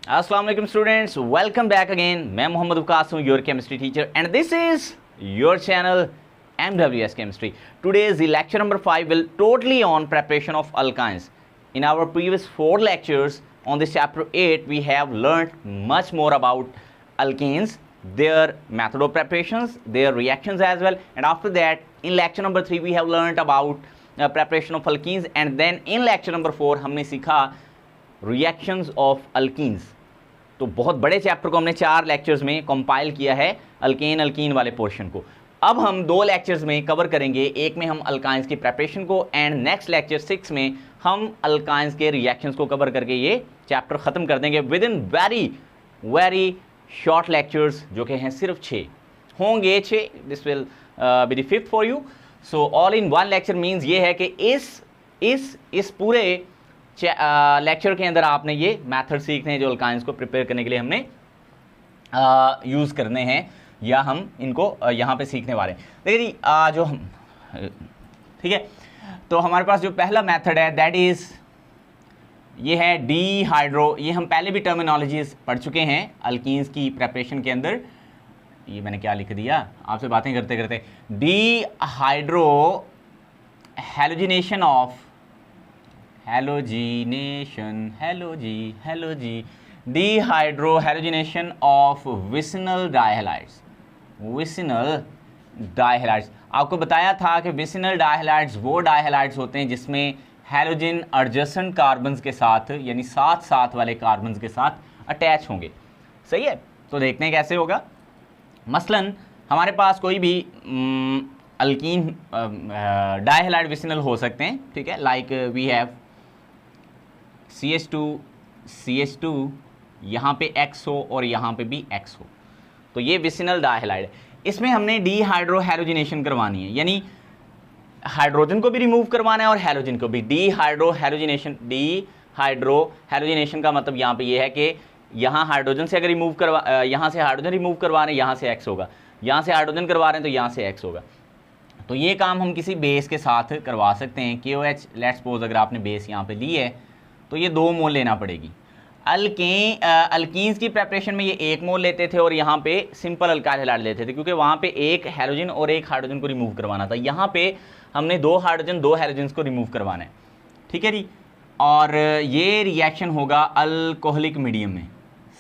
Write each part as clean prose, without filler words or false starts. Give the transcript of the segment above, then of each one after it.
अस्सलाम वालेकुम students, welcome back again. मैं मोहम्मद वकास हूँ, your chemistry teacher, and this is your channel MWS Chemistry. Today's the lecture number 5 will totally on preparation of alkynes. In our previous 4 lectures on this chapter 8, we have learned much more about alkanes, their method of preparations, their reactions as well, and after that in lecture number 3 we have learned about preparation of alkenes, and then in lecture number 4 हमने सीखा reactions of alkenes. तो बहुत बड़े chapter को हमने 4 lectures में compile किया है, अल्केन अल्कीन वाले पोर्शन को। अब हम 2 लेक्चर्स में कवर करेंगे, एक में हम अल्काइंस की प्रेपरेशन को, एंड नेक्स्ट लेक्चर 6 में हम अल्काइंस के रिएक्शंस को कवर करके ये चैप्टर ख़त्म कर देंगे with in very short lectures, जो कि हैं सिर्फ 6 होंगे। 6 this will be the 5th for you. So all in 1 lecture means ये है कि इस पूरे लेक्चर के अंदर आपने ये मेथड सीखने हैं जो अल्काइंस को प्रिपेयर करने के लिए हमने यूज़ करने हैं, या हम इनको यहाँ पे सीखने वाले हैं। देखिए जो हम ठीक है, तो हमारे पास जो पहला मेथड है दैट इज़ ये है डीहाइड्रो। ये हम पहले भी टर्मिनोलॉजीज पढ़ चुके हैं अल्कीन्स की प्रेपरेशन के अंदर। ये मैंने क्या लिख दिया आपसे बातें करते करते, dehydrohalogenation of dehydrohalogenation of vicinal dihalides. आपको बताया था कि विसिनल डाइहैलाइड्स वो डाइहैलाइड्स होते हैं जिसमें हैलोजन एडजेसेंट कार्बन्स के साथ, यानी साथ साथ वाले कार्बन्स के साथ अटैच होंगे। सही है, तो देखते हैं कैसे होगा। मसलन हमारे पास कोई भी अल्कीन डाइहैलाइड विसिनल हो सकते हैं, ठीक है, लाइक वी हैव CH2 यहाँ पे X हो और यहाँ पे भी X हो, तो ये विसिनल डाइहैलाइड है। इसमें हमने डीहाइड्रो हैलोजिनेशन करवानी है, यानी हाइड्रोजन को भी रिमूव करवाना है और हैलोजन को भी। डीहाइड्रो हैलोजिनेशन का मतलब यहाँ पे ये है कि यहाँ हाइड्रोजन से अगर यहाँ से हाइड्रोजन रिमूव करवा रहे हैं, यहाँ से X होगा, यहाँ से हाइड्रोजन करवा रहे हैं तो यहाँ से X होगा। तो ये काम हम किसी बेस के साथ करवा सकते हैं। KOH लेट्स सपोज अगर आपने बेस यहाँ पे ली है तो ये 2 मोल लेना पड़ेगी। अल्कीन्स की प्रेपरेशन में ये 1 मोल लेते थे और यहाँ पे सिंपल अल्काइल हैलाइड लेते थे, क्योंकि वहाँ पे एक हैलोजन और एक हाइड्रोजन को रिमूव करवाना था। यहाँ पे हमने 2 हाइड्रोजन 2 हैलोजन्स को रिमूव करवाना है, ठीक है जी। और ये रिएक्शन होगा अल्कोहलिक मीडियम में,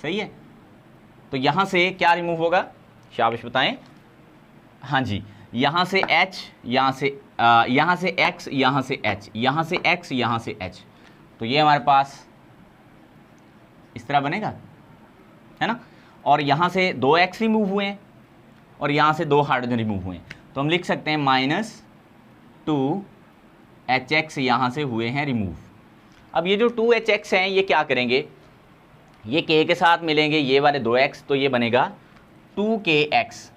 सही है। तो यहाँ से क्या रिमूव होगा, शाबाश बताएं। हाँ जी, यहाँ से H, यहाँ से X, यहाँ से H, यहाँ से X, यहाँ से H, तो ये हमारे पास इस तरह बनेगा, है ना। और यहाँ से 2X रिमूव हुए हैं और यहाँ से 2 हाइड्रोजन रिमूव हुए हैं, तो हम लिख सकते हैं -2HX यहाँ से हुए हैं रिमूव। अब ये जो 2HX हैं ये क्या करेंगे, ये K के साथ मिलेंगे, ये वाले 2X, तो ये बनेगा 2KX।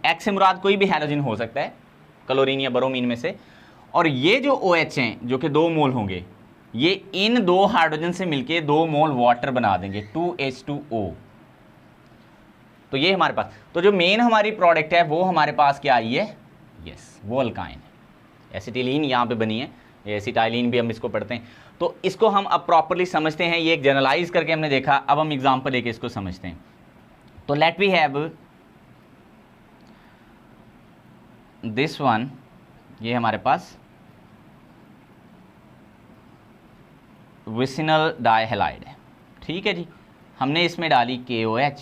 X से मुराद कोई भी हैलोजन हो सकता है, क्लोरीन या ब्रोमीन में से। और ये जो OH हैं जो कि 2 मोल होंगे, ये इन 2 हाइड्रोजन से मिलके 2 मोल वाटर बना देंगे, 2H2O। तो ये हमारे पास, तो जो मेन हमारी प्रोडक्ट है वो हमारे पास क्या आई है, यस, वो अल्काइन है। एसिटिलीन यहाँ पे बनी है, एसिटाइलिन भी हम इसको पढ़ते हैं। तो इसको हम अब प्रॉपरली समझते हैं, ये एक जनरलाइज करके हमने देखा, अब हम एग्जाम्पल लेके इसको समझते हैं। तो let we have this one, ये हमारे पास विसिनल डाइहैलाइड है, ठीक है जी। हमने इसमें डाली KOH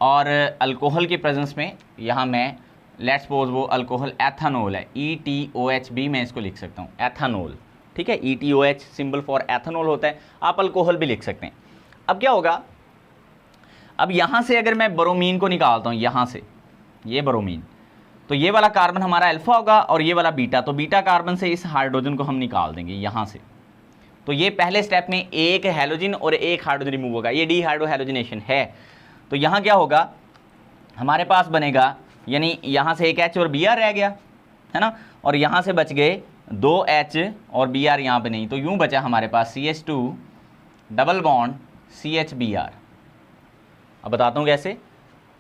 और अल्कोहल की प्रेजेंस में यहाँ मैं लेट्स सपोज वो अल्कोहल एथानोल है, ETOH भी मैं इसको लिख सकता हूँ, एथानोल, ठीक है। ETOH सिंबल फॉर एथानोल होता है, आप अल्कोहल भी लिख सकते हैं। अब क्या होगा, अब यहाँ से अगर मैं ब्रोमीन को निकालता हूँ, यहाँ से ये ब्रोमीन, तो ये वाला कार्बन हमारा अल्फा होगा और ये वाला बीटा, तो बीटा कार्बन से इस हाइड्रोजन को हम निकाल देंगे यहाँ से। तो ये पहले स्टेप में एक हैलोजन और एक हाइड्रोजन रिमूव होगा, ये डीहाइड्रो हैलोजिनेशन है। तो यहाँ क्या होगा, हमारे पास बनेगा, यानी यहाँ से एक H और Br रह गया, है ना, और यहाँ से बच गए 2H और Br यहाँ पे नहीं, तो यूँ बचा हमारे पास CH2 डबल बॉन्ड CHBr। अब बताता हूँ कैसे।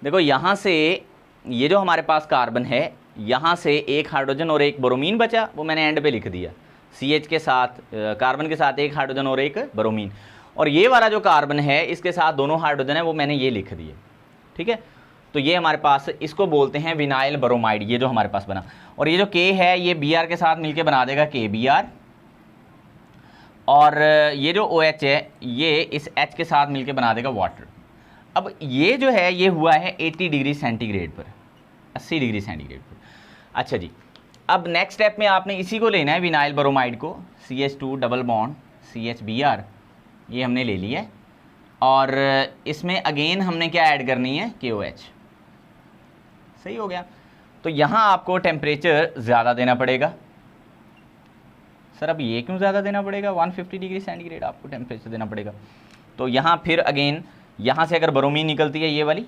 देखो यहाँ से ये जो हमारे पास कार्बन है, यहाँ से एक हाइड्रोजन और एक ब्रोमीन बचा, वो मैंने एंड पे लिख दिया। CH के साथ कार्बन के साथ एक हाइड्रोजन और एक ब्रोमीन, और ये वाला जो कार्बन है इसके साथ दोनों हाइड्रोजन है वो मैंने ये लिख दिए, ठीक है। तो ये हमारे पास, इसको बोलते हैं विनाइल ब्रोमाइड, ये जो हमारे पास बना। और ये जो K है ये Br के साथ मिलके बना देगा KBr, और ये जो OH है ये इस H के साथ मिलके बना देगा वाटर। अब ये जो है ये हुआ है 80 डिग्री सेंटीग्रेड पर, 80 डिग्री सेंटीग्रेड पर। अच्छा जी, अब नेक्स्ट स्टेप में आपने इसी को लेना है विनाइल ब्रोमाइड को, CH2 डबल बॉन्ड CHBr, ये हमने ले लिया है, और इसमें अगेन हमने क्या ऐड करनी है, KOH। सही हो गया। तो यहाँ आपको टेम्परेचर ज़्यादा देना पड़ेगा। सर अब ये क्यों ज़्यादा देना पड़ेगा, 150 डिग्री सेंटीग्रेड आपको टेम्परेचर देना पड़ेगा। तो यहाँ फिर अगेन, यहाँ से अगर ब्रोमीन निकलती है ये वाली,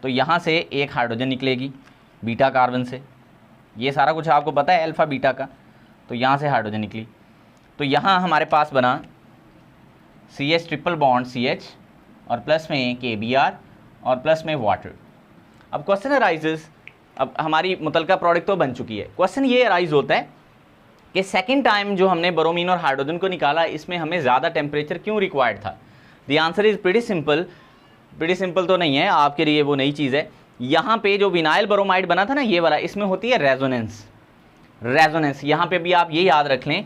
तो यहाँ से एक हाइड्रोजन निकलेगी बीटा कार्बन से, ये सारा कुछ आपको पता है अल्फ़ा बीटा का। तो यहाँ से हाइड्रोजन निकली, तो यहाँ हमारे पास बना CH ट्रिपल बॉन्ड CH और प्लस में KBr और प्लस में वाटर। अब क्वेश्चन अराइजेस, अब हमारी मुतलका प्रोडक्ट तो बन चुकी है, क्वेश्चन ये अराइज होता है कि सेकंड टाइम जो हमने ब्रोमीन और हाइड्रोजन को निकाला इसमें हमें ज़्यादा टेम्परेचर क्यों रिक्वायर्ड था। The answer is pretty simple. Pretty simple तो नहीं है, आपके लिए वो नई चीज़ है। यहाँ पे जो विनाइल ब्रोमाइड बना था ना ये वाला, इसमें होती है रेजोनेंस। रेजोनेंस यहाँ पे भी आप ये याद रख लें,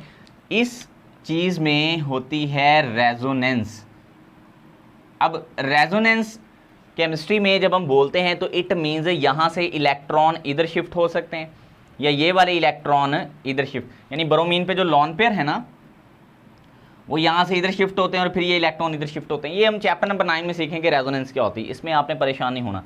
इस चीज़ में होती है रेजोनेंस। अब रेजोनेंस केमिस्ट्री में जब हम बोलते हैं तो इट मीन्स यहाँ से इलेक्ट्रॉन इधर शिफ्ट हो सकते हैं, या ये वाले इलेक्ट्रॉन इधर शिफ्ट, यानी ब्रोमीन पे जो लॉन पेयर है ना वो यहाँ से इधर शिफ्ट होते हैं और फिर ये इलेक्ट्रॉन इधर शिफ्ट होते हैं। ये हम चैप्टर नंबर 9 में सीखेंगे रेजोनेंस क्या होती है, इसमें आपने परेशान नहीं होना।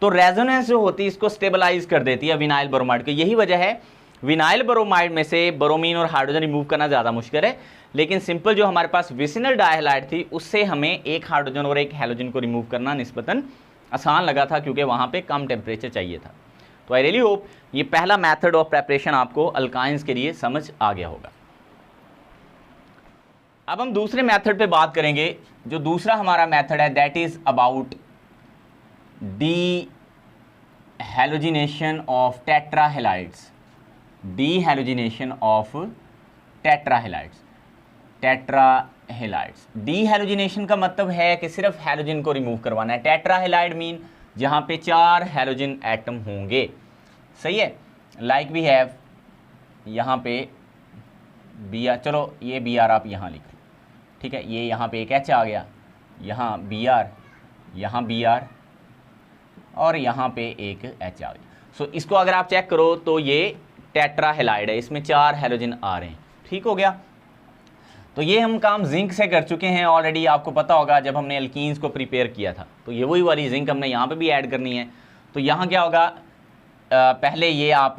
तो रेजोनेंस जो होती है इसको स्टेबलाइज कर देती है विनाइल ब्रोमाइड की। यही वजह है विनाइल ब्रोमाइड में से ब्रोमीन और हाइड्रोजन रिमूव करना ज़्यादा मुश्किल है, लेकिन सिंपल जो हमारे पास विसिनल डायहाइलाइड थी उससे हमें एक हाइड्रोजन और एक हैलोजन को रिमूव करना निस्बतन आसान लगा था, क्योंकि वहाँ पे कम टेम्परेचर चाहिए था। तो आई रियली होप ये पहला मेथड ऑफ प्रेपरेशन आपको अल्काइंस के लिए समझ आ गया होगा। अब हम दूसरे मेथड पे बात करेंगे। जो दूसरा हमारा मेथड है that is about dehalogenation of tetrahalides. Dehalogenation of tetrahalides. Tetrahalides, dehalogenation का मतलब है कि सिर्फ हैलोजन को रिमूव करवाना है। टेट्राहेलाइड मीन जहाँ पे 4 हैलोजन एटम होंगे। सही है, लाइक वी हैव यहाँ पे Br, चलो ये Br आप यहाँ लिख लो, ठीक है। ये यहाँ पे एक H आ गया, यहाँ Br, यहाँ Br और यहाँ पे एक H आ गया। सो इसको अगर आप चेक करो तो ये टेट्राहेलाइड है, इसमें 4 हैलोजन आ रहे हैं, ठीक हो गया। तो ये हम काम जिंक से कर चुके हैं ऑलरेडी, आपको पता होगा जब हमने एल्कीन्स को प्रिपेयर किया था। तो ये वही वाली जिंक हमने यहाँ पे भी ऐड करनी है। तो यहाँ क्या होगा, पहले ये आप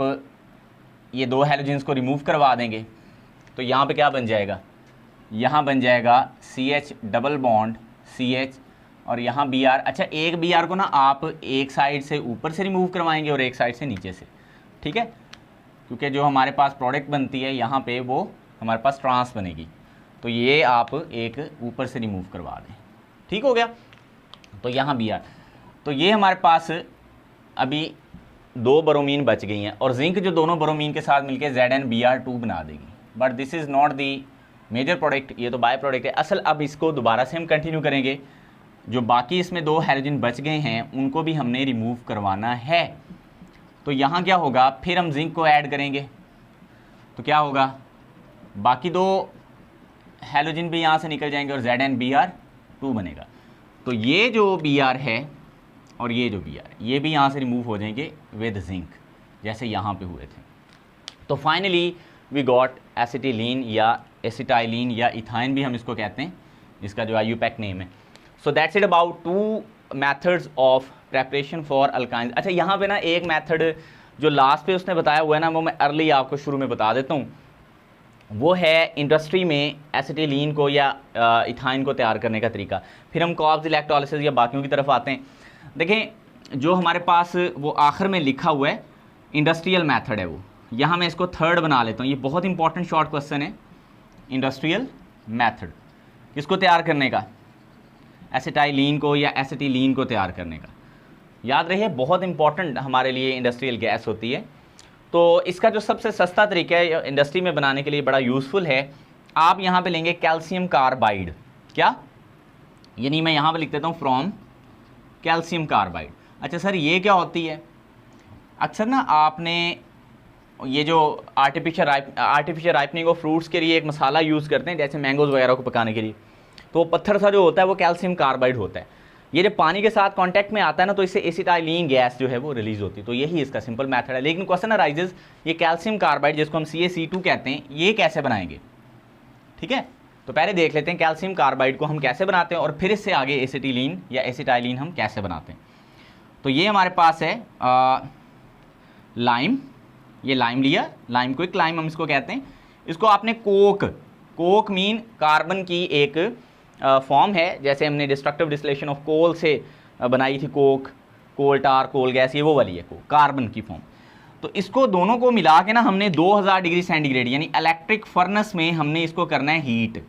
ये 2 हैलोजन्स को रिमूव करवा देंगे, तो यहाँ पे क्या बन जाएगा, यहाँ बन जाएगा CH डबल बॉन्ड CH और यहाँ Br। अच्छा, एक Br को ना आप एक साइड से ऊपर से रिमूव करवाएंगे और एक साइड से नीचे से, ठीक है, क्योंकि जो हमारे पास प्रोडक्ट बनती है यहाँ पे वो हमारे पास ट्रांस बनेगी। तो ये आप एक ऊपर से रिमूव करवा दें, ठीक हो गया। तो यहाँ Br, तो ये हमारे पास अभी 2 ब्रोमीन बच गई हैं और जिंक जो दोनों ब्रोमीन के साथ मिलकर ZnBr2 बना देगी। But this is not the major product, ये तो बाय प्रोडक्ट है असल। अब इसको दोबारा से हम कंटिन्यू करेंगे। जो बाकी इसमें 2 हैलोजन बच गए हैं उनको भी हमने रिमूव करवाना है। तो यहाँ क्या होगा, फिर हम जिंक को ऐड करेंगे, तो क्या होगा, बाकी 2 हैलोजन भी यहाँ से निकल जाएंगे और ZnBr2 बनेगा। तो ये जो Br है और ये जो Br ये भी यहाँ से रिमूव हो जाएंगे विद जिंक, जैसे यहाँ पे हुए थे। तो फाइनली वी गॉट एसिटिलीन या एसिटाइलिन या इथाइन भी हम इसको कहते हैं, जिसका जो IUPAC नेम है। So that's it about 2 methods of preparation for alkynes. अच्छा, यहाँ पे ना एक मेथड जो लास्ट पे उसने बताया हुआ है ना, वो मैं अर्ली आपको शुरू में बता देता हूँ। वो है इंडस्ट्री में एसिटिलीन को या इथाइन को तैयार करने का तरीका। फिर हम कॉब्स इलेक्ट्रोलिसिस या बाकियों की तरफ आते हैं। देखें, जो हमारे पास वो आखिर में लिखा हुआ है इंडस्ट्रियल मेथड है, वो यहाँ मैं इसको 3rd बना लेता हूँ। ये बहुत इंपॉर्टेंट शॉर्ट क्वेश्चन है। इंडस्ट्रियल मेथड किसको तैयार करने का, एसिटाइलिन को या एसिटिलीन को तैयार करने का। याद रहिए, बहुत इंपॉर्टेंट हमारे लिए इंडस्ट्रियल गैस होती है। तो इसका जो सबसे सस्ता तरीका है इंडस्ट्री में बनाने के लिए, बड़ा यूज़फुल है, आप यहाँ पे लेंगे कैल्शियम कार्बाइड। क्या, यानी मैं यहाँ पे लिख देता हूँ फ्रॉम कैल्शियम कार्बाइड। अच्छा सर ये क्या होती है? अक्सर ना आपने ये जो आर्टिफिशियल राइपनिंग ऑफ फ्रूट्स के लिए एक मसाला यूज़ करते हैं, जैसे मैंगोज़ वगैरह को पकाने के लिए, तो पत्थर सा जो होता है वो कैल्शियम कार्बाइड होता है। ये जब पानी के साथ कांटेक्ट में आता है ना, तो इससे एसिटाइलिन गैस जो है वो रिलीज होती है। तो यही इसका सिंपल मेथड है। लेकिन क्वेश्चन अराइजेज, ये कैल्शियम कार्बाइड जिसको हम CaC2 कहते हैं, ये कैसे बनाएंगे? ठीक है, तो पहले देख लेते हैं कैल्शियम कार्बाइड को हम कैसे बनाते हैं और फिर इससे आगे एसिटिलीन या एसिटाइलिन हम कैसे बनाते हैं। तो ये हमारे पास है लाइम, ये लाइम लिया, लाइम क्विक लाइम हम इसको कहते हैं। इसको आपने कोक मीन कार्बन की एक फॉर्म है, जैसे हमने डिस्ट्रक्टिव डिस्टिलेशन ऑफ कोल से बनाई थी कोक, कोल टार, कोल गैस, ये वो वाली है कोक, कार्बन की फॉर्म। तो इसको दोनों को मिला के ना हमने 2000 डिग्री सेंटीग्रेड यानी इलेक्ट्रिक फर्नेस में हमने इसको करना है हीट।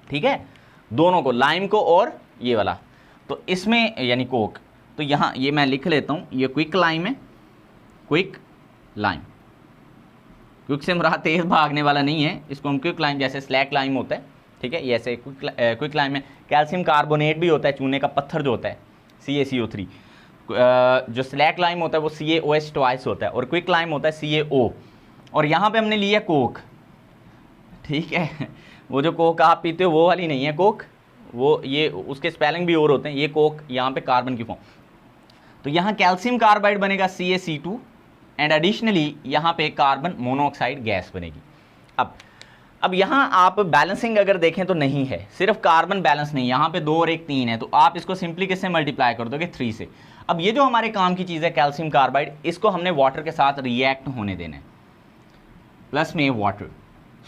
ठीक है, दोनों को, लाइम को और ये वाला, तो इसमें यानी कोक। तो यहाँ ये मैं लिख लेता हूँ, ये क्विक लाइम है, क्विक लाइम। क्विक से मुराद तेज भागने वाला नहीं है, इसको हम क्विक लाइम, जैसे स्लैक लाइम होता है, ठीक है, ये ऐसे क्विक लाइम में कैल्शियम कार्बोनेट भी होता है, चूने का पत्थर जो होता है CaCO3। जो स्लैक लाइम होता है वो CaOH ट्वाइस होता है, और क्विक लाइम होता है CaO। और यहाँ पे हमने लिया कोक, ठीक है, वो जो कोक आप पीते हो वो वाली नहीं है कोक, वो ये उसके स्पेलिंग भी और होते हैं, ये कोक यहाँ पे कार्बन की फॉर्म। तो यहाँ कैल्शियम कार्बाइड बनेगा CaC2 एंड एडिशनली यहाँ पे कार्बन मोनोऑक्साइड गैस बनेगी। अब यहाँ आप बैलेंसिंग अगर देखें तो नहीं है, सिर्फ कार्बन बैलेंस नहीं, यहाँ पे 2 और 1 3 है, तो आप इसको सिंपली किससे मल्टीप्लाई कर दोगे? 3 से। अब ये जो हमारे काम की चीज़ है कैल्शियम कार्बाइड, इसको हमने वाटर के साथ रिएक्ट होने देना है, प्लस में वाटर।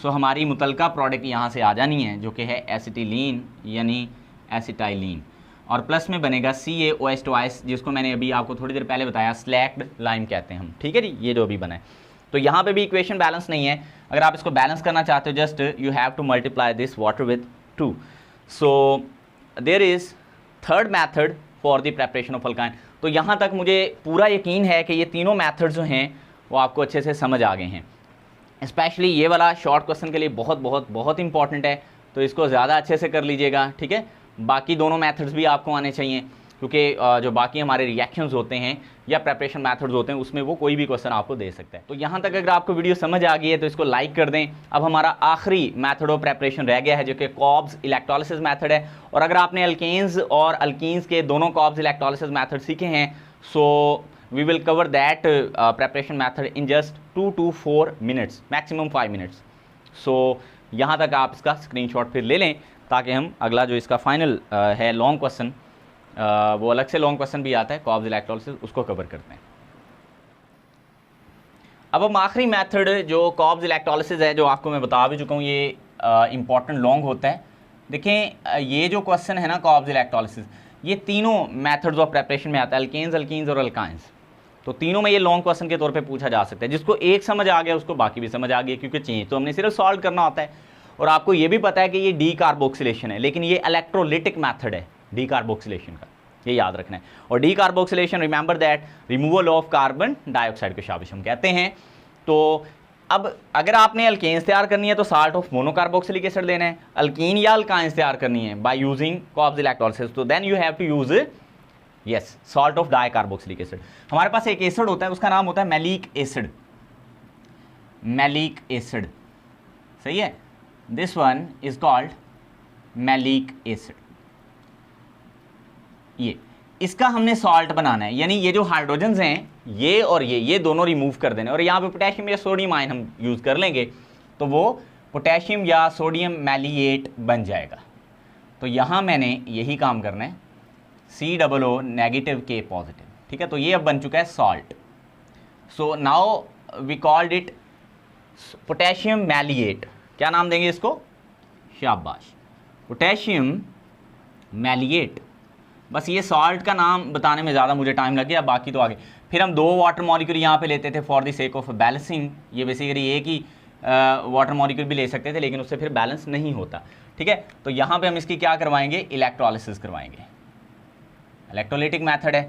सो हमारी मुतलका प्रोडक्ट यहाँ से आ जानी है, जो कि है एसिटिलीन यानी एसिटाइलिन, और प्लस में बनेगा CaOH ट्वाइस, जिसको मैंने अभी आपको थोड़ी देर पहले बताया स्लैक्ड लाइम कहते हैं हम। ठीक है जी, ये जो अभी बना है। तो यहाँ पे भी इक्वेशन बैलेंस नहीं है, अगर आप इसको बैलेंस करना चाहते हो just you have to multiply this water with 2। So there is third method for the preparation of alkyne. तो यहाँ तक मुझे पूरा यकीन है कि ये तीनों मैथड जो हैं वो आपको अच्छे से समझ आ गए हैं। स्पेशली ये वाला शॉर्ट क्वेश्चन के लिए बहुत बहुत बहुत इंपॉर्टेंट है, तो इसको ज़्यादा अच्छे से कर लीजिएगा। ठीक है, बाकी दोनों मेथड्स भी आपको आने चाहिए, क्योंकि जो बाकी हमारे रिएक्शंस होते हैं या प्रेपरेशन मेथड्स होते हैं उसमें वो कोई भी क्वेश्चन आपको दे सकता है। तो यहाँ तक अगर आपको वीडियो समझ आ गई है तो इसको लाइक कर दें। अब हमारा आखिरी मेथड ऑफ प्रेपरेशन रह गया है, जो कि कॉब्स इलेक्ट्रोलिसिस मेथड है। और अगर आपने अल्केन्स और अल्कीन्स के दोनों कॉब्स इलेक्ट्रोलिसिस मेथड सीखे हैं, so we will cover that preparation method in just 2 to 4 minutes, maximum 5 minutes. So यहाँ तक आप इसका स्क्रीनशॉट फिर ले लें, ताकि हम अगला जो इसका फाइनल है लॉन्ग क्वेश्चन, वो अलग से लॉन्ग क्वेश्चन भी आता है कॉब्स इलेक्ट्रोलिसिस, उसको कवर करते हैं। अब हम आखिरी मेथड जो कॉब्स इलेक्ट्रोलिसिस है, जो आपको मैं बता भी चुका हूँ, ये इंपॉर्टेंट लॉन्ग होता है। देखें ये जो क्वेश्चन है ना कॉब्स इलेक्ट्रोलिसिस, ये तीनों मेथड्स ऑफ प्रेपरेशन में आता है, अल्केन्स, अल्कीन्स और अल्काइंस। तो तीनों में ये लॉन्ग क्वेश्चन के तौर पे पूछा जा सकता है। जिसको एक समझ आ गया उसको बाकी भी समझ आ गया, क्योंकि चेंज तो हमने सिर्फ सॉल्व करना होता है। और आपको ये भी पता है कि ये डीकार्बोक्सिलेशन है, लेकिन ये इलेक्ट्रोलिटिक मेथड है डीकार्बोक्सिलेशन का, ये याद रखना है। और decarboxylation, remember that, removal of carbon dioxide को शाबिश हम कहते हैं। तो अब अगर आपने अल्केन्स तैयार करनी है तो साल्ट ऑफ मोनोकार्बोक्सिलिक एसिड लेना है, अल्कीन या अल्काइंस तैयार करनी है बाय यूजिंग कॉब्स इलेक्ट्रोलिसिस, तो then you have to use yes salt of dicarboxylic acid. हमारे पास एक एसिड होता है, उसका नाम होता है मैलिक एसिड, मैलिक एसिड, सही है, this one is called malic acid. ये इसका हमने सॉल्ट बनाना है, यानी ये जो हाइड्रोजन्स हैं ये और ये दोनों रिमूव कर देने, और यहाँ पे पोटेशियम या सोडियम आयन हम यूज़ कर लेंगे, तो वो पोटेशियम या सोडियम मैलिएट बन जाएगा। तो यहाँ मैंने यही काम करना है, COO नेगेटिव K पॉजिटिव, ठीक है। तो ये अब बन चुका है salt. So now we called it potassium maleate. क्या नाम देंगे इसको? शाबाश, पोटेशियम मैलिएट। बस ये सॉल्ट का नाम बताने में ज़्यादा मुझे टाइम लग गया, बाकी तो आगे। फिर हम 2 वाटर मॉलिक्यूल यहाँ पे लेते थे for the sake of balancing. ये बेसिकली एक ही वाटर मॉलिक्यूल भी ले सकते थे, लेकिन उससे फिर बैलेंस नहीं होता, ठीक है। तो यहाँ पे हम इसकी क्या करवाएंगे? इलेक्ट्रोलिसिस करवाएंगे, इलेक्ट्रोलिटिक मेथड है।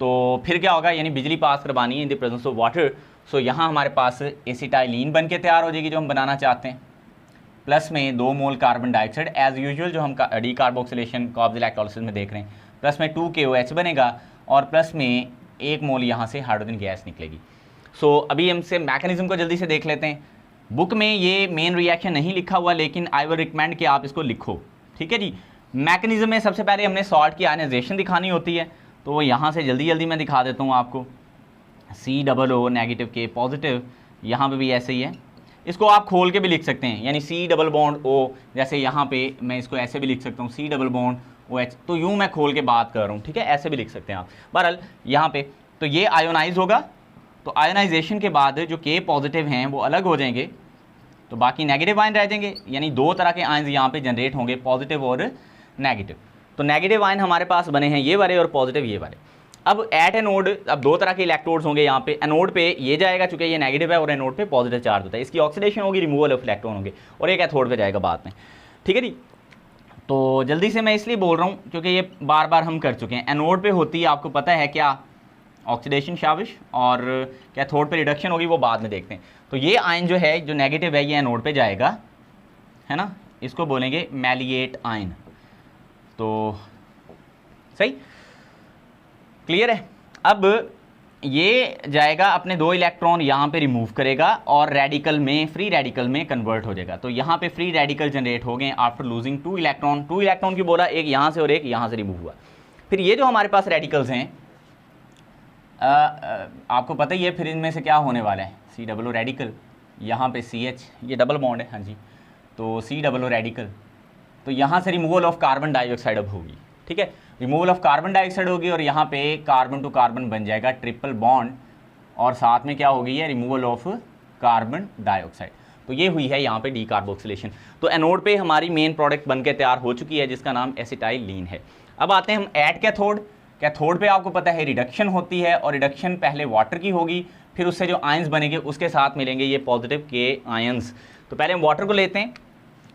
तो फिर क्या होगा, यानी बिजली पास करवानी है in the presence of water. So यहाँ हमारे पास एसिटाइलिन बन के तैयार हो जाएगी जो हम बनाना चाहते हैं, प्लस में 2 mole carbon dioxide as usual जो हम डी कार्बोक्सिलेशन कॉब्ज इलेक्ट्रोलिसिस में देख रहे हैं, प्लस में 2 KOH बनेगा और प्लस में 1 मोल यहाँ से हाइड्रोजन गैस निकलेगी। सो अभी हमसे मैकेनिज्म को जल्दी से देख लेते हैं। बुक में ये मेन रिएक्शन नहीं लिखा हुआ, लेकिन आई विल रिकमेंड कि आप इसको लिखो, ठीक है जी। मैकेनिज्म में सबसे पहले हमने सॉल्ट की आयनाइजेशन दिखानी होती है, तो वो यहाँ से जल्दी जल्दी मैं दिखा देता हूँ आपको। COO नेगेटिव K पॉजिटिव, यहाँ पे भी ऐसे ही है। इसको आप खोल के भी लिख सकते हैं, यानी C डबल बॉन्ड O, जैसे यहाँ पे मैं इसको ऐसे भी लिख सकता हूँ C डबल बॉन्ड OH, तो यूँ मैं खोल के बात कर रहा हूँ, ठीक है, ऐसे भी लिख सकते हैं आप। बहरहाल यहाँ पे तो ये आयोनाइज होगा, तो आयोनाइजेशन के बाद जो K पॉजिटिव हैं वो अलग हो जाएंगे, तो बाकी नेगेटिव आयन रह जाएंगे, यानी 2 तरह के आयन यहाँ पे जनरेट होंगे, पॉजिटिव और नेगेटिव। तो नेगेटिव आयन हमारे पास बने हैं ये वाले और पॉजिटिव ये वाले। अब एट एनोड अब 2 तरह के इलेक्ट्रोड्स होंगे यहाँ पे। एनोड पे ये जाएगा चूंकि ये नेगेटिव है और एनोड पे पॉजिटिव चार्ज होता है, इसकी ऑक्सीडेशन होगी, रिमूवल ऑफ इलेक्ट्रॉन होंगे, और एक एथोड पे जाएगा बाद में, ठीक है जी। तो जल्दी से मैं इसलिए बोल रहा हूँ क्योंकि ये बार बार हम कर चुके हैं। एनोड पे होती है आपको पता है क्या, ऑक्सीडेशन शाविश, और कैथोड पे रिडक्शन होगी, वो बाद में देखते हैं। तो ये आयन जो है जो नेगेटिव है ये एनोड पे जाएगा, है ना, इसको बोलेंगे मैलिएट आयन। तो सही क्लियर है। अब ये जाएगा अपने 2 इलेक्ट्रॉन यहाँ पे रिमूव करेगा और रेडिकल में, फ्री रेडिकल में कन्वर्ट हो जाएगा। तो यहाँ पे फ्री रेडिकल जनरेट हो गए आफ्टर लूजिंग 2 इलेक्ट्रॉन। 2 इलेक्ट्रॉन की बोला, एक यहाँ से और एक यहाँ से रिमूव हुआ। फिर ये जो हमारे पास रेडिकल्स हैं आपको पता ही है, फिर इनमें से क्या होने वाला है, COO रेडिकल, यहाँ पे CH, ये डबल बॉन्ड है, हाँ जी, तो COO रेडिकल, तो यहाँ से रिमूवल ऑफ कार्बन डाइऑक्साइड अब होगी, ठीक है, रिमूवल ऑफ कार्बन डाइऑक्साइड होगी और यहाँ पे कार्बन टू कार्बन बन जाएगा ट्रिपल बॉन्ड, और साथ में क्या होगी, है रिमूवल ऑफ कार्बन डाइऑक्साइड। तो ये हुई है यहाँ पे डी कार्बोक्सिलेशन। तो एनोड पे हमारी मेन प्रोडक्ट बन के तैयार हो चुकी है जिसका नाम एसिटाइलिन है। अब आते हैं हम एट कैथोड। कैथोड पे आपको पता है रिडक्शन होती है, और रिडक्शन पहले वाटर की होगी, फिर उससे जो आयंस बनेंगे उसके साथ मिलेंगे ये पॉजिटिव के आयंस। तो पहले हम वाटर को लेते हैं।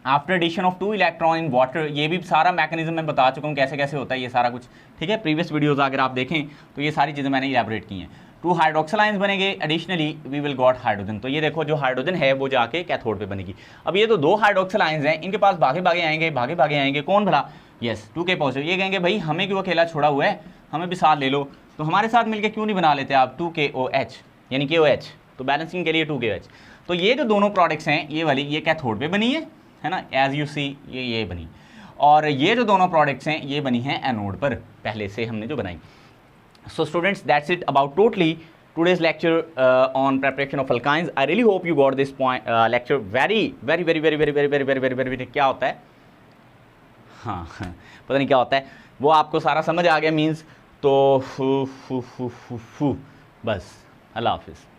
After addition of 2 electron in water, ये भी सारा मैकेनिज्म मैं बता चुका हूँ कैसे कैसे होता है ये सारा कुछ, ठीक है, प्रीवियस वीडियोस अगर आप देखें तो ये सारी चीज़ें मैंने इलेबोरेट की हैं। 2 हाइड्रोक्सिल आयंस बनेंगे, additionally we will got hydrogen. तो ये देखो जो हाइड्रोजन है वो जाके कैथोड पे बनेगी। अब ये तो 2 हाइड्रोक्सिल आयंस हैं, इनके पास भागे भागे आएंगे, कौन भला, यस 2K पॉजिटिव। ये कहेंगे भाई हमें क्यों अकेला छोड़ा हुआ है, हमें भी साथ ले लो, तो हमारे साथ मिलकर क्यों नहीं बना लेते आप 2KOH, यानी KOH, तो बैलेंसिंग के लिए 2KOH। तो ये जो दोनों प्रोडक्ट्स हैं ये वाली, ये कैथोड पे बनी है ना, एज यू सी ये बनी, और ये जो दोनों प्रोडक्ट्स हैं ये बनी हैं एनोड पर, पहले से हमने जो बनाई। So students that's it about totally today's lecture on preparation of alkynes. I really hope you got this point lecture very क्या होता है, हाँ पता नहीं क्या होता है, वो आपको सारा समझ आ गया मीन्स, तो बस अल्लाह हाफिज़।